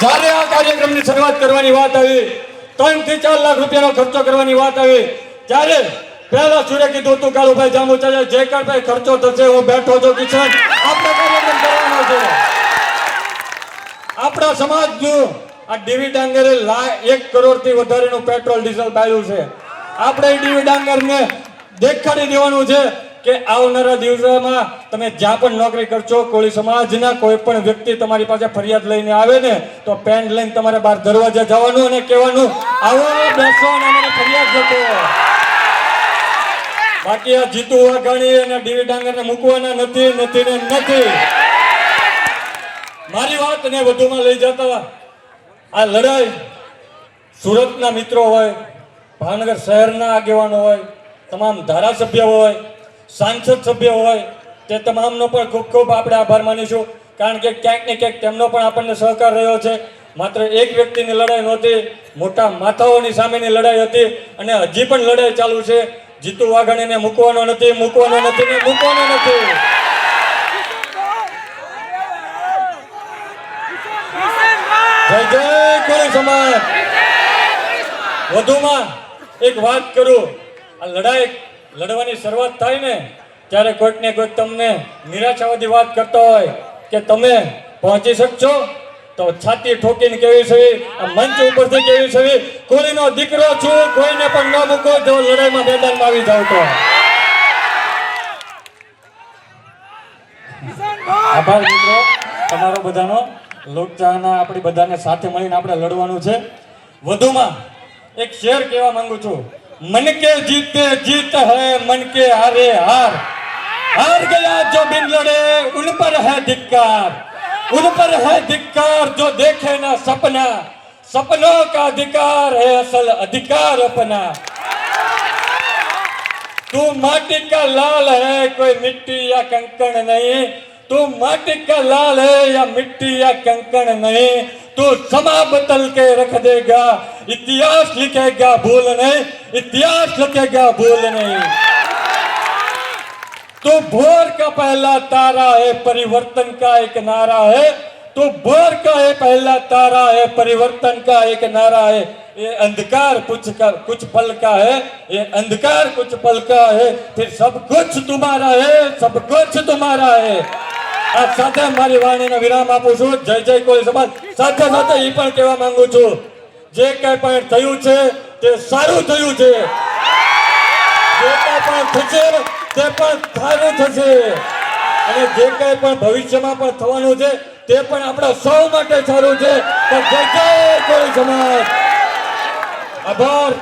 જ્યારે આ કાર્યક્રમની શરૂઆત કરવાની વાત આવી 3 થી 4 લાખ રૂપિયાનો ખર્ચો કરવાની વાત આવી ત્યારે પહેલા સૂર્ય કીધું હતું કાળુભાઈ જાંબુચાર્ય જે કાળભાઈ ખર્ચો થશે હું બેઠો છું કિશન આપણે કાર્યક્રમ કરવાનો છે આપણા સમાજનું આ ડીવી ડાંગરે 1 કરોડથી વધારેનું પેટ્રોલ ડીઝલ બાળ્યું છે આપણે ડીવી ડાંગરને દેખાડી દેવાનું છે કે આવનારા દિવસોમાં તમે જ્યાં પણ નોકરી કરશો કોળી સમાજના કોઈ પણ વ્યક્તિ તમારી પાસે ફરિયાદ લઈને આવે ને તો પેન લઈને તમારે બહાર દરવાજે જવાનું અને કહેવાનું આવો બેસો અને મને ફરિયાદ જતો બાકી આ જીતુ વાઘાણી અને ડીવી ડાંગરને મૂકવાના નથી મારી વાતને વધુમાં લઈ જતા આ લડાઈ સુરતના મિત્રો હોય ભાવનગર શહેરના આગેવાનો હોય તમામ ધારાસભ્ય હોય સાંસદ સભ્ય હોય તે તમામનો પણ ખૂબ ખૂબ આપણે આભાર માનીશું કારણ કે ક્યાંક ને ક્યાંક તેમનો પણ આપણને સહકાર રહ્યો છે માત્ર એક વ્યક્તિની લડાઈ નહોતી મોટા માથાઓની સામેની લડાઈ હતી અને હજી પણ લડાઈ ચાલુ છે જીતુ વાઘાણીને મૂકવાનો નથી જય જય કોળી સમાજ વધુમાં એક વાત કરું આ લડાઈ લડવાની શરૂઆત થાય ને ત્યારે કોઈક ને કોઈક તમને નિરાશાવાદી વાત કરતો હોય કે તમે પહોંચી શકશો તો છાતી ઠોકીને કેવી છે આ મંચ ઉપરથી કેવી છે કોળીનો દીકરો છું કોઈને પણ ન મૂકો જો લડાઈમાં મેદાનમાં આવી જાવ તો આભાર મિત્રો તમારો બધાનો લોકચાહના આપણી બધાને સાથે મળીને આપણે લડવાનું છે વધુમાં એક શેર કહેવા માંગુ છું मन के जीते जीत है मन के हारे हार गया जो बिन लड़े उन पर है धिक्कार जो देखे ना सपना सपनों का अधिकार है असल अधिकार अपना तू माटी का लाल है कोई मिट्टी या कंकड़ नहीं तू माटी का लाल है या मिट्टी या कंकड़ नहीं तू समा बदल के रख देगा इतिहास लिखेगा भूल नहीं तू भोर का पहला तारा है परिवर्तन का एक नारा है तू भोर का है पहला तारा है परिवर्तन का एक नारा है ये अंधकार कुछ पल का है ये अंधकार कुछ पल का है फिर सब कुछ तुम्हारा है આ સાથે મારી વાણીને વિરામ આપું છું જય જય કોળી સમાજ સાથે સાથે એ પણ કહેવા માંગુ છું જે કંઈ પણ થયું છે તે સારું થયું છે જે કંઈ પણ થશે તે પણ સારું થશે અને જે કંઈ પણ ભવિષ્યમાં પણ થવાનું છે તે પણ આપણા સૌ માટે સારું છે જય જય કોળી સમાજ આભાર